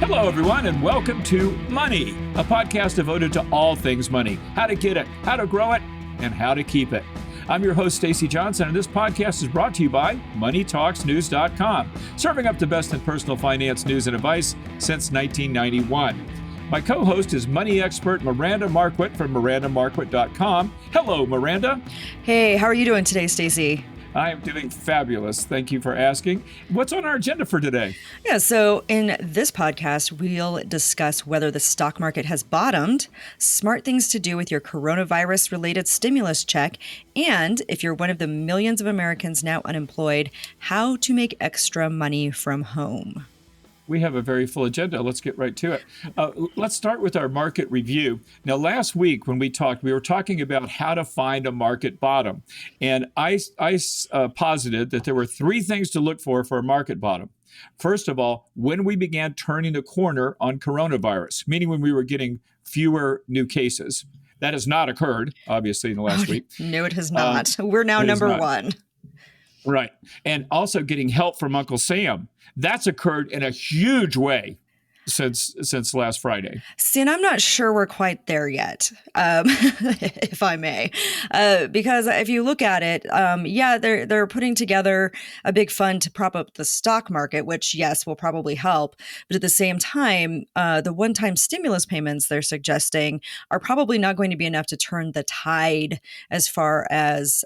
Hello, everyone, and welcome to Money, a podcast devoted to all things money, how to get it, how to grow it, and how to keep it. I'm your host, Stacy Johnson, and this podcast is brought to you by MoneyTalksNews.com, serving up the best in personal finance news and advice since 1991. My co-host is money expert Miranda Marquit from MirandaMarquit.com. Hello, Miranda. Hey, how are you doing today, Stacy? I am doing fabulous. Thank you for asking. What's on our agenda for today? Yeah, so in this podcast, we'll discuss whether the stock market has bottomed, smart things to do with your coronavirus-related stimulus check, and if you're one of the millions of Americans now unemployed, how to make extra money from home. We have a very full agenda. Let's get right to it. Let's start with our market review. Now, last week when we talked, we were talking about how to find a market bottom. And I posited that there were three things to look for a market bottom. First of all, when we began turning the corner on coronavirus, meaning when we were getting fewer new cases. That has not occurred, obviously, in the last week. No, it has not. We're now number one. Right. And also getting help from Uncle Sam. That's occurred in a huge way since last Friday. See, and I'm not sure we're quite there yet, if I may, because if you look at it, they're putting together a big fund to prop up the stock market, which, yes, will probably help. But at the same time, the one-time stimulus payments they're suggesting are probably not going to be enough to turn the tide as far as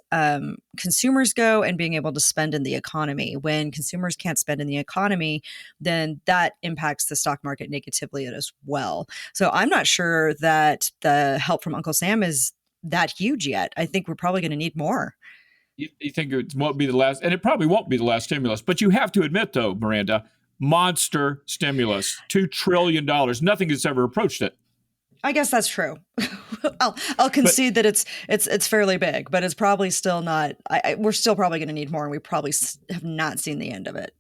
consumers go and being able to spend in the economy. When consumers can't spend in the economy, then that impacts the stock market negatively as well. So I'm not sure that the help from Uncle Sam is that huge yet. I think we're probably going to need more. You think it won't be the last, and it probably won't be the last stimulus, but you have to admit though, Miranda, monster stimulus, $2 trillion. Nothing has ever approached it. I guess that's true. I'll concede that it's fairly big, but it's probably still not. We're still probably going to need more, and we probably have not seen the end of it.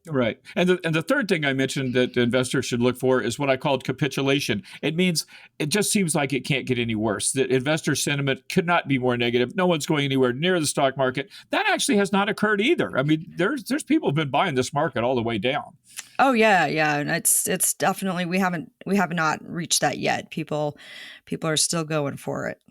Right. And the third thing I mentioned that investors should look for is what I called capitulation. It means it just seems like it can't get any worse. That investor sentiment could not be more negative. No one's going anywhere near the stock market. That actually has not occurred either. I mean, there's people who've been buying this market all the way down. Oh yeah. And it's definitely we have not reached that yet. People are still going for it.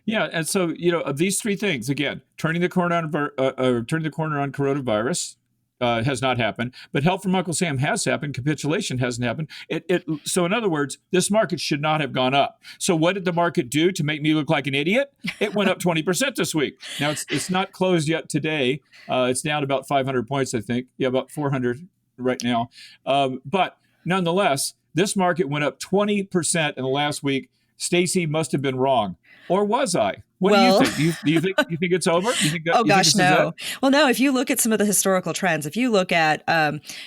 Yeah, and so of these three things, again, turning the corner on coronavirus. Has not happened, but help from Uncle Sam has happened. Capitulation hasn't happened. So in other words, this market should not have gone up. So what did the market do to make me look like an idiot? It went up 20% this week. Now it's not closed yet today. It's down about 500 points, I think. Yeah, about 400 right now. But nonetheless, this market went up 20% in the last week. Stacy must have been wrong. Or was I? What do you think? Do you think it's over? No. Well, no. If you look at some of the historical trends, if you look at,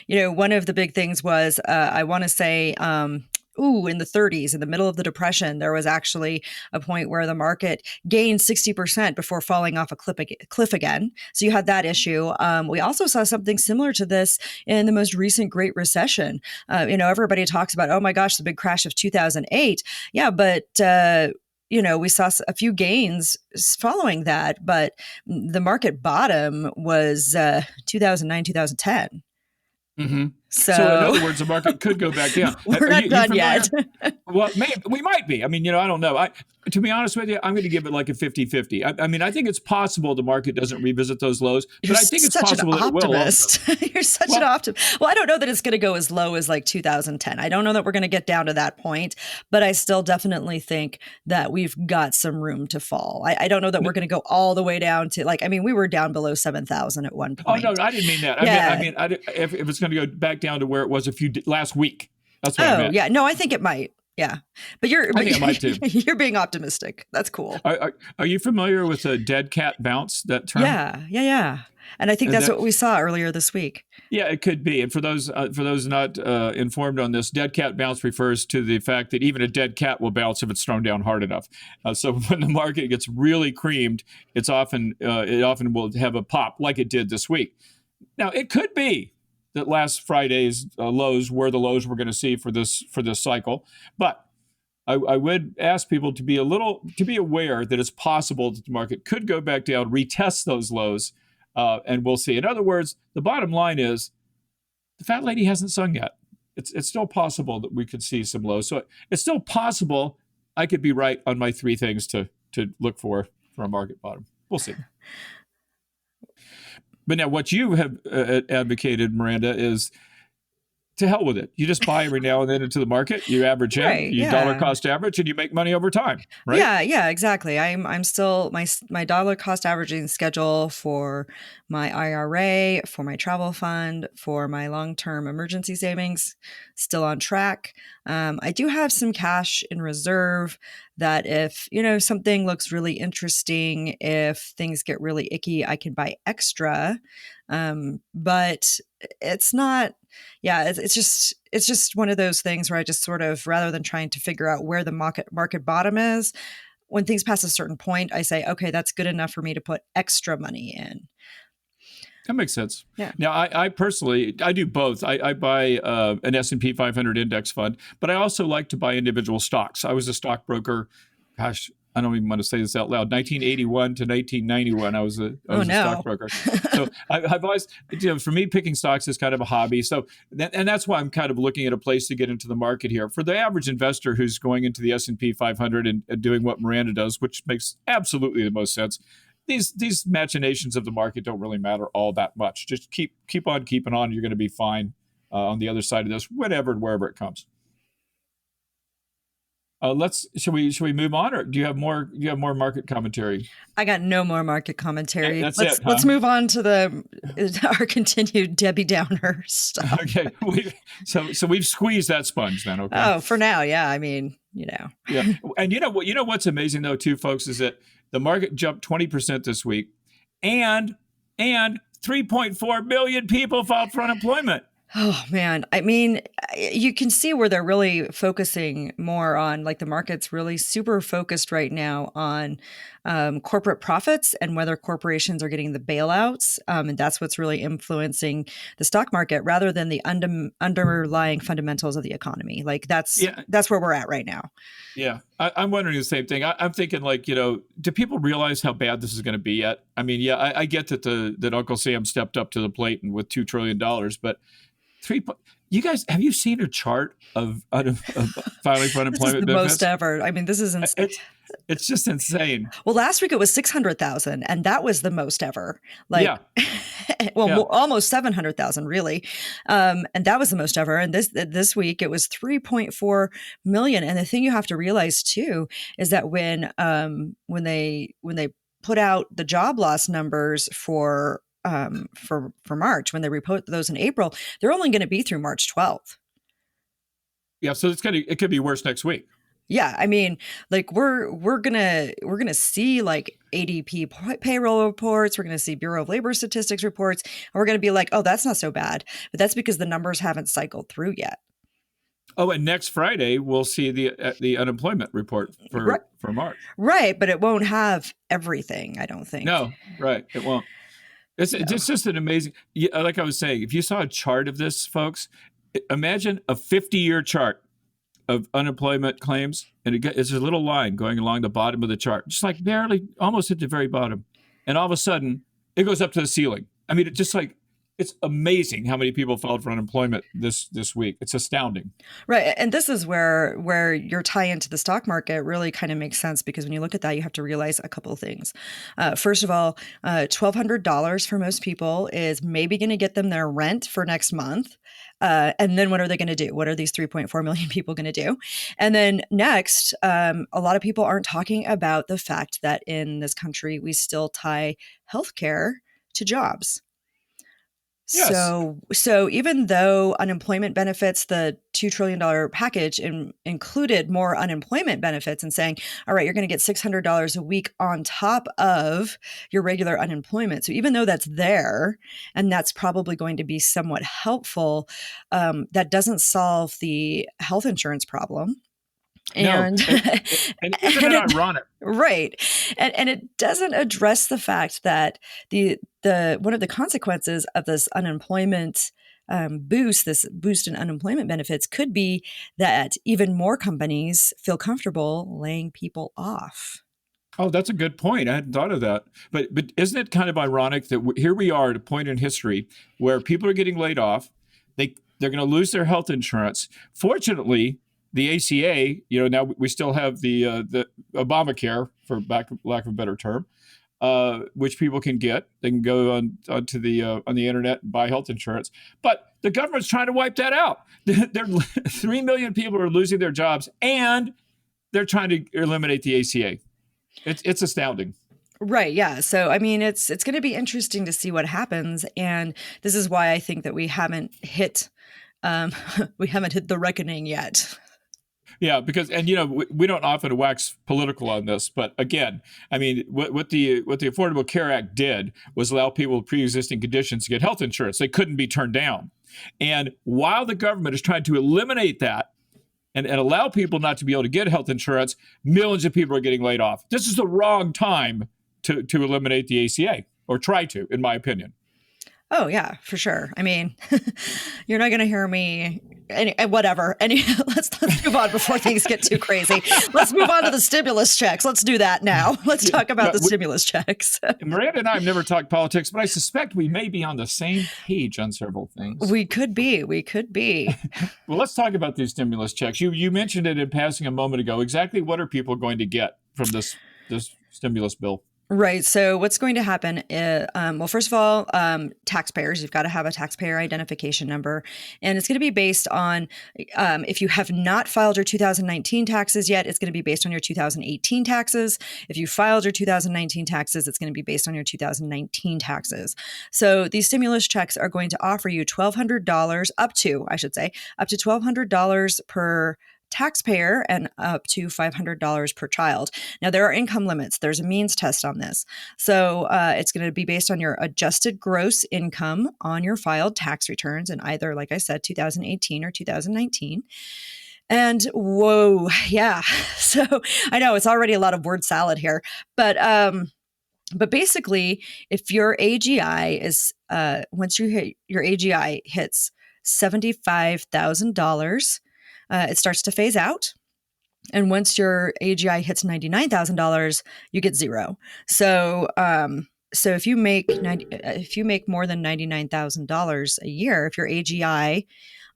one of the big things was, I want to say, in the 30s, in the middle of the Depression, there was actually a point where the market gained 60% before falling off a cliff again. So you had that issue. We also saw something similar to this in the most recent Great Recession. Everybody talks about, oh my gosh, the big crash of 2008. Yeah, but we saw a few gains following that, but the market bottom was 2009, 2010. Mm-hmm. So in other words, the market could go back down. We're not done yet. Well, maybe we might be. I mean, I don't know. To be honest with you, I'm going to give it like a 50-50. I mean, I think it's possible the market doesn't revisit those lows, but I think it's possible that it will. You're such an optimist. Well, I don't know that it's going to go as low as like 2010. I don't know that we're going to get down to that point, but I still definitely think that we've got some room to fall. I don't know that we're going to go all the way down to we were down below 7,000 at one point. Oh, no, I didn't mean that. Yeah. If it's going to go back down to where it was last week. That's what I meant. Yeah. No, I think it might. Yeah. But I think it might too. You're being optimistic. That's cool. Are you familiar with a dead cat bounce, that term? Yeah. And I think that's what we saw earlier this week. Yeah, it could be. And for those not informed on this, dead cat bounce refers to the fact that even a dead cat will bounce if it's thrown down hard enough. So when the market gets really creamed, it often will have a pop like it did this week. Now, it could be that last Friday's lows were the lows we're going to see for this cycle, but I would ask people to be aware that it's possible that the market could go back down, retest those lows, and we'll see. In other words, the bottom line is the fat lady hasn't sung yet. it's still possible that we could see some lows. So it's still possible I could be right on my three things to look for a market bottom. We'll see. But now what you have advocated, Miranda, is to hell with it. You just buy every now and then into the market. You average in, Right. you Yeah. dollar cost average, and you make money over time, right? Yeah, exactly. I'm still my dollar cost averaging schedule for my IRA, for my travel fund, for my long-term emergency savings, still on track. I do have some cash in reserve that if, something looks really interesting, if things get really icky, I can buy extra. But it's not, yeah, it's just one of those things where I just sort of, rather than trying to figure out where the market bottom is, when things pass a certain point, I say, okay, that's good enough for me to put extra money in. That makes sense. Yeah. Now, I personally, I do both. I buy an S&P 500 index fund, but I also like to buy individual stocks. I was a stockbroker. Gosh, I don't even want to say this out loud. 1981 to 1991, I was a stockbroker. So I've always, for me, picking stocks is kind of a hobby. So, and that's why I'm kind of looking at a place to get into the market here. For the average investor who's going into the S&P 500 and doing what Miranda does, which makes absolutely the most sense, these machinations of the market don't really matter all that much. Just keep on keeping on. You're going to be fine on the other side of this, wherever it comes. Should we move on, or do you have more market commentary? I got no more market commentary. Let's move on to our continued Debbie Downer stuff. Okay, so we've squeezed that sponge then. Okay. Oh, for now, yeah. I mean, Yeah, and what's amazing though too, folks, is that the market jumped 20% this week, and 3.4 million people filed for unemployment. Oh man, I mean, you can see where they're really focusing more on, like, the market's really super focused right now on corporate profits and whether corporations are getting the bailouts, and that's what's really influencing the stock market rather than the underlying fundamentals of the economy. Like that's where we're at right now. Yeah, I'm wondering the same thing. I'm thinking, like, do people realize how bad this is going to be yet? I mean, yeah, I get that Uncle Sam stepped up to the plate and with $2 trillion, but you guys, have you seen a chart of filing for unemployment This is the benefits? most ever. I mean, this is insane. It's just insane. Well, last week it was 600,000, and that was the most ever. Almost 700,000, really, and that was the most ever. And this week it was 3.4 million. And the thing you have to realize too is that when they put out the job loss numbers for March, when they report those in April, they're only going to be through March 12th. Yeah, so it could be worse next week. Yeah, I mean, like we're gonna see like ADP payroll reports, we're gonna see Bureau of Labor Statistics reports, and we're gonna be like, oh, that's not so bad, but that's because the numbers haven't cycled through yet. Oh, and next Friday we'll see the unemployment report for March. Right, but it won't have everything, I don't think. No, right, it won't. It's just an amazing. Like I was saying, if you saw a chart of this, folks, imagine a 50-year chart of unemployment claims, and it's a little line going along the bottom of the chart, just like barely, almost at the very bottom, and all of a sudden it goes up to the ceiling. I mean, it's amazing how many people filed for unemployment this week. It's astounding. Right. And this is where your tie into the stock market really kind of makes sense, because when you look at that, you have to realize a couple of things. First of all, $1,200 for most people is maybe going to get them their rent for next month. And then what are they going to do? What are these 3.4 million people going to do? And then next, a lot of people aren't talking about the fact that in this country, we still tie healthcare to jobs. Yes. So even though unemployment benefits, the $2 trillion package included more unemployment benefits and saying, all right, you're going to get $600 a week on top of your regular unemployment. So even though that's there, and that's probably going to be somewhat helpful, that doesn't solve the health insurance problem. And, and isn't it ironic? Right. And it doesn't address the fact that the one of the consequences of this unemployment this boost in unemployment benefits could be that even more companies feel comfortable laying people off. Oh, that's a good point. I hadn't thought of that. But isn't it kind of ironic that here we are at a point in history where people are getting laid off. They're going to lose their health insurance. Fortunately, the ACA, now we still have the Obamacare, for lack of a better term, which people can get. They can go on the internet and buy health insurance. But the government's trying to wipe that out. 3 million people are losing their jobs, and they're trying to eliminate the ACA. It's astounding. Right. Yeah. So, I mean, it's going to be interesting to see what happens. And this is why I think that we haven't hit the reckoning yet. Yeah, because we don't often wax political on this, but again, I mean, what the Affordable Care Act did was allow people with pre-existing conditions to get health insurance. They couldn't be turned down. And while the government is trying to eliminate that and allow people not to be able to get health insurance, millions of people are getting laid off. This is the wrong time to eliminate the ACA, or try to, in my opinion. Oh, yeah, for sure. I mean, you're not going to hear me. Whatever. Let's move on before things get too crazy. Let's move on to the stimulus checks. Let's do that now. Let's talk about the stimulus checks. Miranda and I have never talked politics, but I suspect we may be on the same page on several things. We could be. Well, let's talk about these stimulus checks. You mentioned it in passing a moment ago. Exactly what are people going to get from this stimulus bill? Right. So what's going to happen is, well, first of all, taxpayers, you've got to have a taxpayer identification number. And it's going to be based on, if you have not filed your 2019 taxes yet, it's going to be based on your 2018 taxes. If you filed your 2019 taxes, it's going to be based on your 2019 taxes. So these stimulus checks are going to offer you $1,200 up to $1,200 per taxpayer and up to $500 per child. Now, there are income limits. There's a means test on this. So it's going to be based on your adjusted gross income on your filed tax returns in either, like I said, 2018 or 2019. And whoa, yeah. So I know it's already a lot of word salad here, but basically, if your AGI is, once your AGI hits $75,000, it starts to phase out. And once your AGI hits $99,000, you get zero. So if you make more than $99,000 a year, if your AGI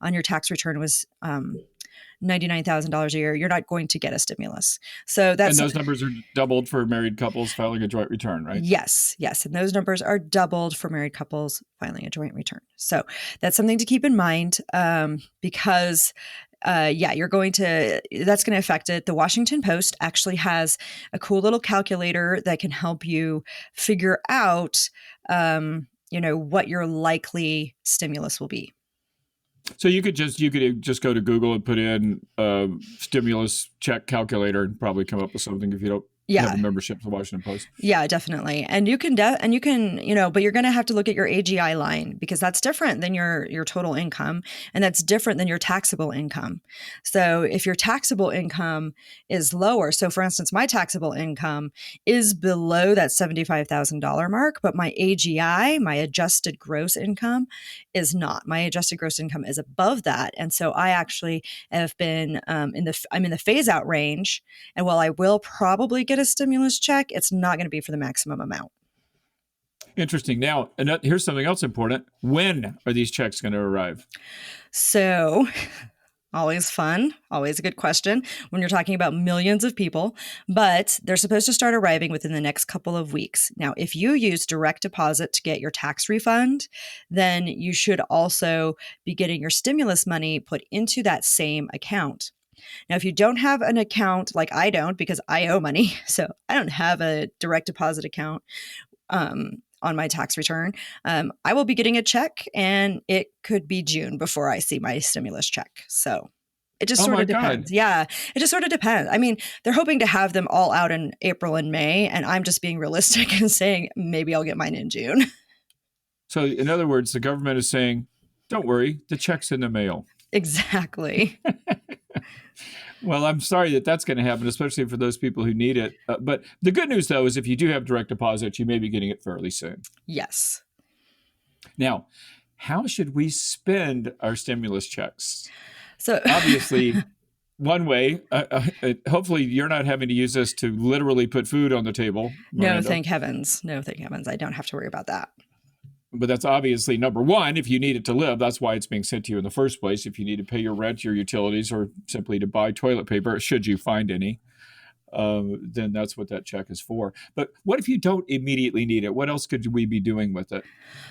on your tax return was $99,000 a year, you're not going to get a stimulus. And those numbers are doubled for married couples filing a joint return, right? Yes. And those numbers are doubled for married couples filing a joint return. So that's something to keep in mind, because that's going to affect it. The Washington Post actually has a cool little calculator that can help you figure out, what your likely stimulus will be. So you could just go to Google and put in stimulus check calculator and probably come up with something if you don't have a membership to the Washington Post. Yeah, definitely. And you can, but you're going to have to look at your AGI line, because that's different than your total income, and that's different than your taxable income. So if your taxable income is lower, so for instance, my taxable income is below that $75,000 mark, but my AGI, my adjusted gross income, is not. My adjusted gross income is above that. And so I actually have been I'm in the phase out range. And while I will probably get a stimulus check, it's not going to be for the maximum amount. Interesting. Now, here's something else important. When are these checks going to arrive? So, always fun, always a good question when you're talking about millions of people, but they're supposed to start arriving within the next couple of weeks. Now, if you use direct deposit to get your tax refund, then you should also be getting your stimulus money put into that same account. Now, if you don't have an account, like I don't, because I owe money, so I don't have a direct deposit account on my tax return, I will be getting a check, and it could be June before I see my stimulus check. So it just sort of depends. Yeah, it just sort of depends. I mean, they're hoping to have them all out in April and May, and I'm just being realistic and saying maybe I'll get mine in June. So in other words, the government is saying, don't worry, the check's in the mail. Exactly. Well, I'm sorry that's going to happen, especially for those people who need it. But the good news, though, is if you do have direct deposit, you may be getting it fairly soon. Yes. Now, how should we spend our stimulus checks? So obviously, one way, hopefully you're not having to use this to literally put food on the table. Miranda. No, thank heavens. I don't have to worry about that. But that's obviously number one. If you need it to live, that's why it's being sent to you in the first place. If you need to pay your rent, your utilities, or simply to buy toilet paper, should you find any, then that's what that check is for. But what if you don't immediately need it? What else could we be doing with it?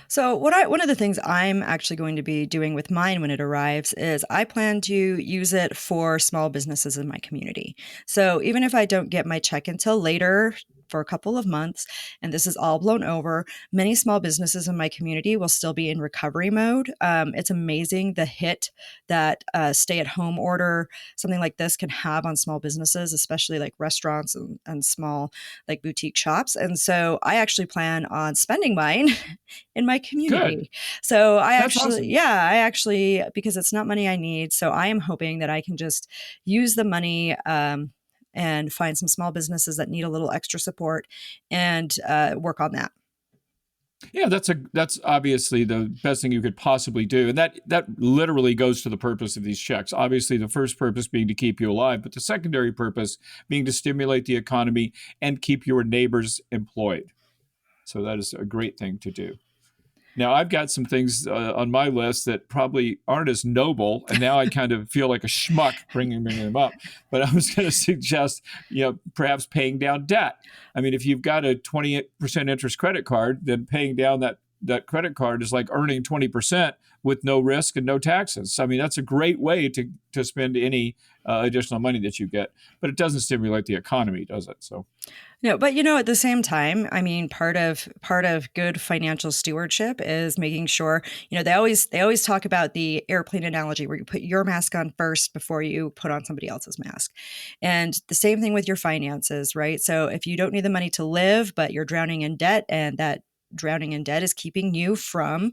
So one of the things I'm actually going to be doing with mine when it arrives is I plan to use it for small businesses in my community. So even if I don't get my check until later for a couple of months and this is all blown over, many small businesses in my community will still be in recovery mode. It's amazing the hit that stay-at-home order, something like this, can have on small businesses, especially like restaurants and small like boutique shops. And so I actually plan on spending mine in my Good. community. So That's awesome. I actually, because it's not money I need. So I am hoping that I can just use the money and find some small businesses that need a little extra support and work on that. Yeah, that's obviously the best thing you could possibly do, and that literally goes to the purpose of these checks. Obviously, the first purpose being to keep you alive, but the secondary purpose being to stimulate the economy and keep your neighbors employed. So that is a great thing to do. Now, I've got some things on my list that probably aren't as noble, and now I kind of feel like a schmuck bringing them up. But I was going to suggest, perhaps paying down debt. I mean, if you've got a 28% interest credit card, then paying down that credit card is like earning 20% with no risk and no taxes. I mean, that's a great way to spend any additional money that you get, but it doesn't stimulate the economy, does it? So. No, but at the same time, I mean, part of good financial stewardship is making sure, they always talk about the airplane analogy where you put your mask on first before you put on somebody else's mask. And the same thing with your finances, right? So if you don't need the money to live, but you're drowning in debt, and that drowning in debt is keeping you from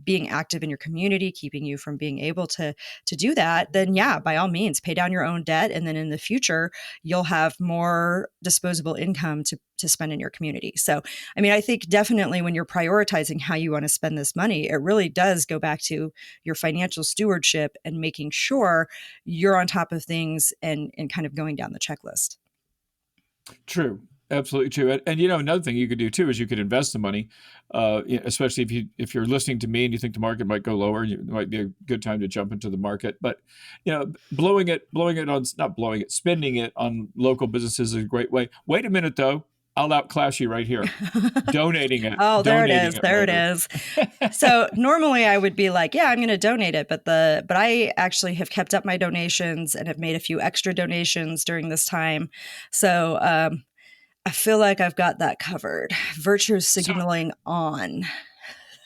being active in your community, keeping you from being able to do that, then yeah, by all means, pay down your own debt. And then in the future, you'll have more disposable income to spend in your community. So, I mean, I think definitely when you're prioritizing how you want to spend this money, it really does go back to your financial stewardship and making sure you're on top of things and kind of going down the checklist. True. Absolutely true. And another thing you could do too is you could invest the money, especially if you're listening to me and you think the market might go lower, it might be a good time to jump into the market. But spending it on local businesses is a great way. Wait a minute though, I'll outclass you right here. Donating it. Oh, there it Donating is. it There it rather. is. So normally I would be like, yeah, I'm going to donate it, but I actually have kept up my donations and have made a few extra donations during this time. So I feel like I've got that covered. Virtue So signaling on.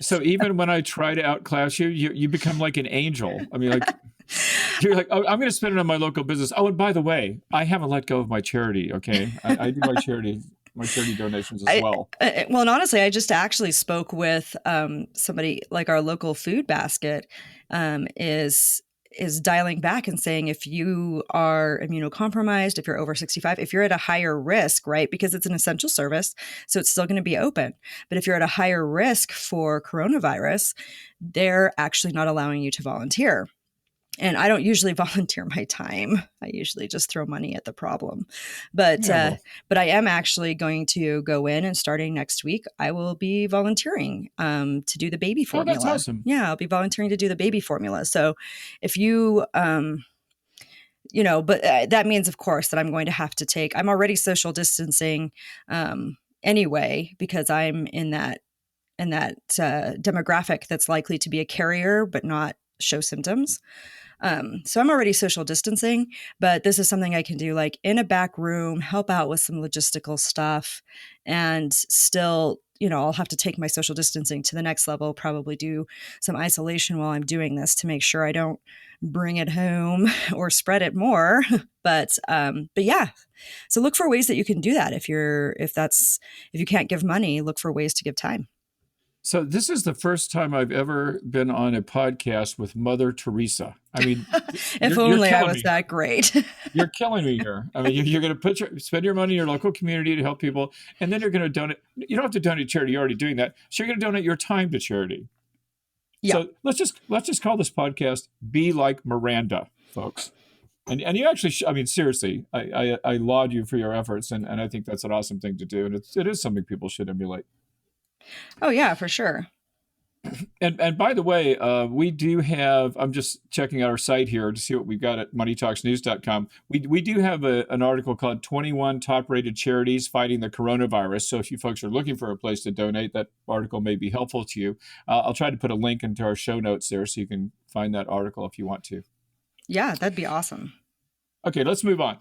so even when I try to outclass you, you become like an angel. I mean, like you're like, oh, I'm going to spend it on my local business. Oh, and by the way, I haven't let go of my charity. Okay, I do my charity donations as well. Well, and honestly, I just actually spoke with somebody like our local food basket is dialing back and saying if you are immunocompromised, if you're over 65, if you're at a higher risk, right? Because it's an essential service, so it's still going to be open. But if you're at a higher risk for coronavirus, they're actually not allowing you to volunteer. And I don't usually volunteer my time. I usually just throw money at the problem. But Yeah, well, but I am actually going to go in, and starting next week, I will be volunteering to do the baby oh, that's formula. awesome. Yeah, I'll be volunteering to do the baby formula. So if you but that means, of course, that I'm going to have to take. I'm already social distancing anyway because I'm in that demographic that's likely to be a carrier but not show symptoms. So I'm already social distancing, but this is something I can do like in a back room, help out with some logistical stuff, and still, I'll have to take my social distancing to the next level, probably do some isolation while I'm doing this to make sure I don't bring it home or spread it more. But yeah. So look for ways that you can do that. If you can't give money, look for ways to give time. So this is the first time I've ever been on a podcast with Mother Teresa. I mean, If you're only I killing was me. that great. You're killing me here. I mean, you're going to spend your money in your local community to help people, and then you're going to donate. You don't have to donate to charity. You're already doing that. So you're going to donate your time to charity. Yeah. So let's just call this podcast "Be Like Miranda," folks. And you actually, I mean, seriously, I laud you for your efforts, and I think that's an awesome thing to do, and it is something people should emulate. Oh yeah, for sure. And by the way, we do have. I'm just checking out our site here to see what we've got at moneytalksnews.com. We do have an article called 21 Top Rated Charities Fighting the Coronavirus. So if you folks are looking for a place to donate, that article may be helpful to you. I'll try to put a link into our show notes there so you can find that article if you want to. Yeah, that'd be awesome. Okay, let's move on.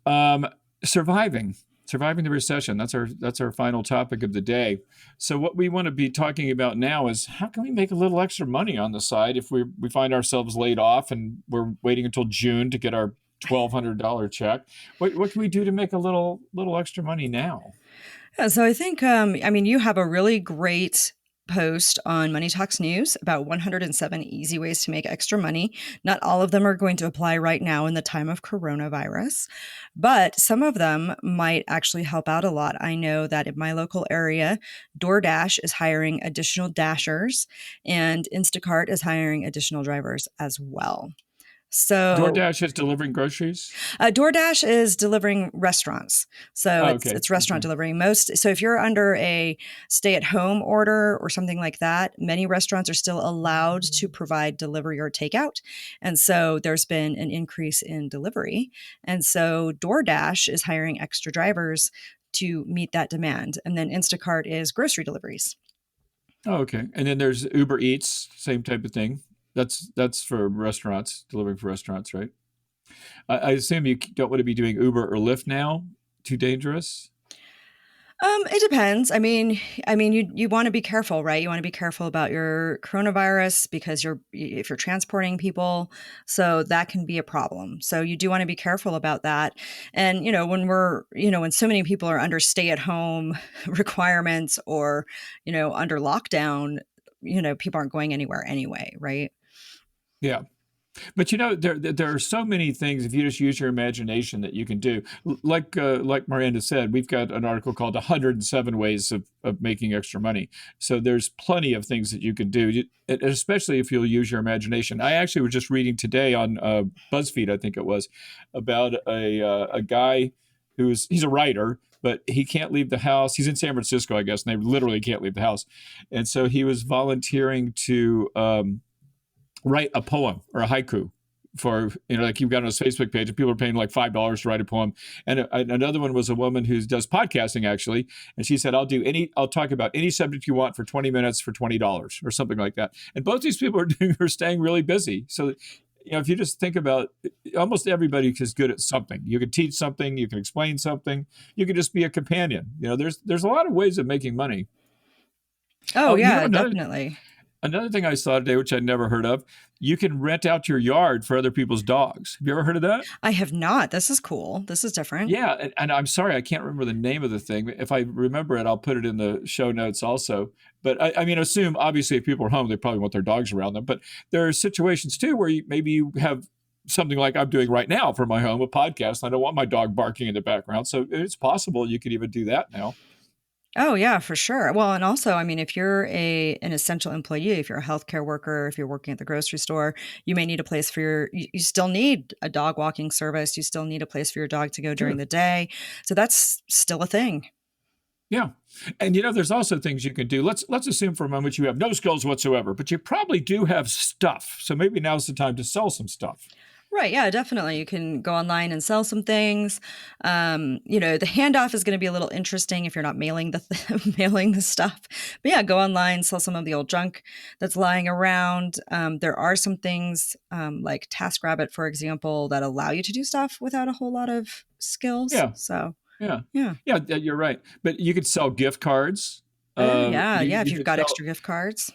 Um, surviving the recession. That's our final topic of the day. So what we want to be talking about now is how can we make a little extra money on the side if we find ourselves laid off and we're waiting until June to get our $1,200 check. What can we do to make a little extra money now? Yeah, so I think, I mean, you have a really great post on Money Talks News about 107 easy ways to make extra money. Not all of them are going to apply right now in the time of coronavirus, but some of them might actually help out a lot. I know that in my local area, DoorDash is hiring additional dashers and Instacart is hiring additional drivers as well. So DoorDash is delivering groceries. DoorDash is delivering restaurants, so Oh, it's okay. it's restaurant Okay. delivery. Most so if you're under a stay-at-home order or something like that, many restaurants are still allowed to provide delivery or takeout, and so there's been an increase in delivery, and so DoorDash is hiring extra drivers to meet that demand, and then Instacart is grocery deliveries. Oh, okay. And then there's Uber Eats, same type of thing. That's for restaurants, delivering for restaurants, right? I assume you don't want to be doing Uber or Lyft now. Too dangerous. It depends. I mean, you want to be careful, right? You want to be careful about your coronavirus because if you're transporting people, so that can be a problem. So you do want to be careful about that. And when so many people are under stay-at-home requirements or under lockdown, people aren't going anywhere anyway, right? Yeah. But there are so many things if you just use your imagination that you can do. Like Miranda said, we've got an article called 107 Ways of Making Extra Money. So there's plenty of things that you can do, especially if you'll use your imagination. I actually was just reading today on BuzzFeed, I think it was, about a guy he's a writer, but he can't leave the house. He's in San Francisco, I guess, and they literally can't leave the house. And so he was volunteering to write a poem or a haiku for like you've got on his Facebook page and people are paying like $5 to write a poem. And another one was a woman who does podcasting actually, and she said I'll talk about any subject you want for 20 minutes for $20 or something like that. And both these people are staying really busy. So if you just think about almost everybody is good at something. You can teach something, you can explain something, you can just be a companion. There's a lot of ways of making money. Oh Oh, yeah, another definitely. Another thing I saw today, which I'd never heard of, you can rent out your yard for other people's dogs. Have you ever heard of that? I have not. This is cool. This is different. Yeah, and I'm sorry, I can't remember the name of the thing. If I remember it, I'll put it in the show notes also. But I mean, assume obviously if people are home, they probably want their dogs around them. But there are situations too where maybe you have something like I'm doing right now for my home, a podcast. I don't want my dog barking in the background, so it's possible you could even do that now. Oh yeah, for sure. Well, and also, I mean, if you're an essential employee, if you're a healthcare worker, if you're working at the grocery store, you may need a place for you still need a dog walking service. You still need a place for your dog to go during Sure. the day. So that's still a thing. Yeah. And there's also things you can do. Let's assume for a moment you have no skills whatsoever, but you probably do have stuff. So maybe now's the time to sell some stuff. Right. Yeah, definitely. You can go online and sell some things. The handoff is going to be a little interesting if you're not mailing mailing the stuff. But yeah, go online, sell some of the old junk that's lying around. There are some things like TaskRabbit, for example, that allow you to do stuff without a whole lot of skills. Yeah. So Yeah. yeah. Yeah, you're right. But you could sell gift cards. Oh yeah, You yeah. If you you've could got sell. extra gift cards.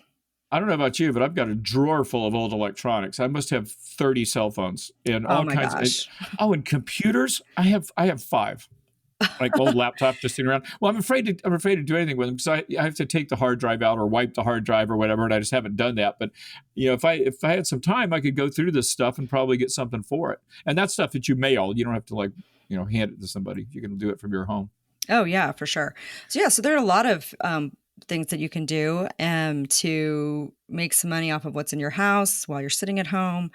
I don't know about you, but I've got a drawer full of old electronics. I must have 30 cell phones and Oh all my kinds of. gosh. Oh, and computers. I have five, like old laptops just sitting around. Well, I'm afraid to do anything with them because I have to take the hard drive out or wipe the hard drive or whatever, and I just haven't done that. But if I had some time, I could go through this stuff and probably get something for it. And that's stuff that you mail. You don't have to hand it to somebody. You can do it from your home. Oh yeah, for sure. So yeah, so there are a lot of things that you can do to make some money off of what's in your house while you're sitting at home.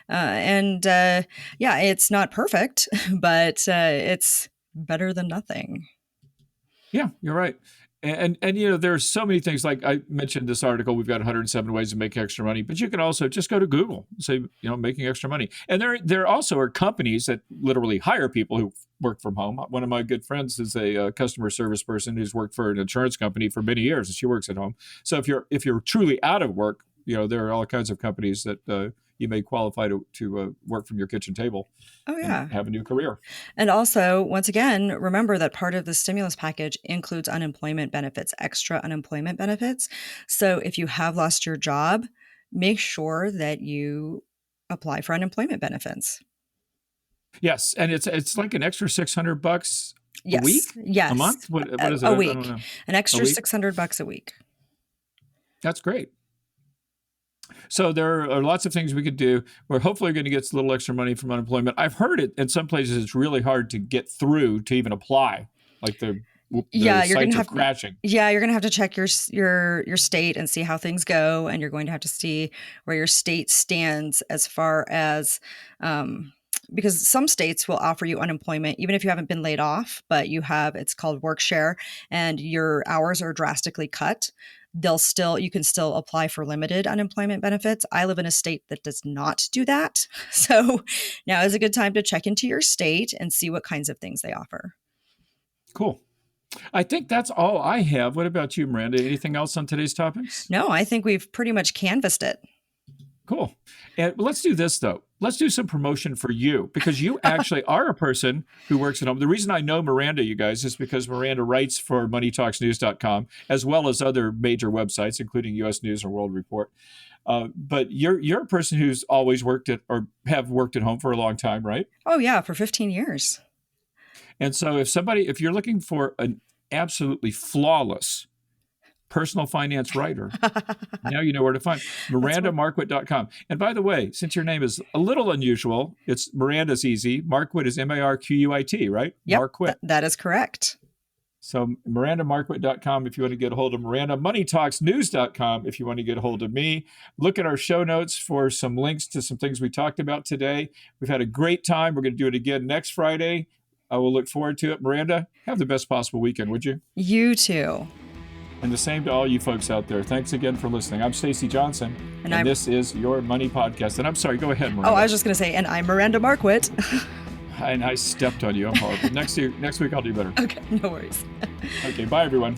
And yeah, it's not perfect, but it's better than nothing. Yeah, you're right. And there's so many things. Like I mentioned this article, we've got 107 ways to make extra money, but you can also just go to Google and say, making extra money. And there also are companies that literally hire people who work from home. One of my good friends is a customer service person who's worked for an insurance company for many years, and she works at home. So if you're truly out of work, there are all kinds of companies that you may qualify to work from your kitchen table. Oh, yeah. And have a new career. And also, once again, remember that part of the stimulus package includes unemployment benefits, extra unemployment benefits. So if you have lost your job, make sure that you apply for unemployment benefits. Yes, and it's like an extra $600 yes. a week? Yes. A month? What is it? A week. I don't know. An extra $600 a week. That's great. So there are lots of things we could do. We're hopefully going to get a little extra money from unemployment. I've heard it in some places it's really hard to get through to even apply. Like the sites are crashing. Yeah, you're gonna have to check your state and see how things go, and you're going to have to see where your state stands as far as because some states will offer you unemployment even if you haven't been laid off, but it's called work share, and your hours are drastically cut. You can still apply for limited unemployment benefits. I live in a state that does not do that. So now is a good time to check into your state and see what kinds of things they offer. Cool. I think that's all I have. What about you, Miranda? Anything else on today's topics? No, I think we've pretty much canvassed it. Cool. And let's do this, though. Let's do some promotion for you, because you actually are a person who works at home. The reason I know Miranda, you guys, is because Miranda writes for moneytalksnews.com, as well as other major websites, including U.S. News and World Report. But you're a person who's always worked at or have worked at home for a long time, right? Oh, yeah, for 15 years. And so if you're looking for an absolutely flawless personal finance writer, now you know where to find MirandaMarquit.com. And by the way, since your name is a little unusual, it's Miranda's easy. Marquit is Marquit, right? Yep, Marquit. That is correct. So MirandaMarquit.com if you want to get a hold of Miranda. MoneyTalksNews.com if you want to get a hold of me. Look at our show notes for some links to some things we talked about today. We've had a great time. We're going to do it again next Friday. I will look forward to it. Miranda, have the best possible weekend, would you? You too. And the same to all you folks out there. Thanks again for listening. I'm Stacy Johnson, and this is Your Money Podcast. And I'm sorry, go ahead, Miranda. Oh, I was just going to say, and I'm Miranda Marquit. And I stepped on you. I'm horrible. Next week, I'll do better. Okay, no worries. Okay, bye, everyone.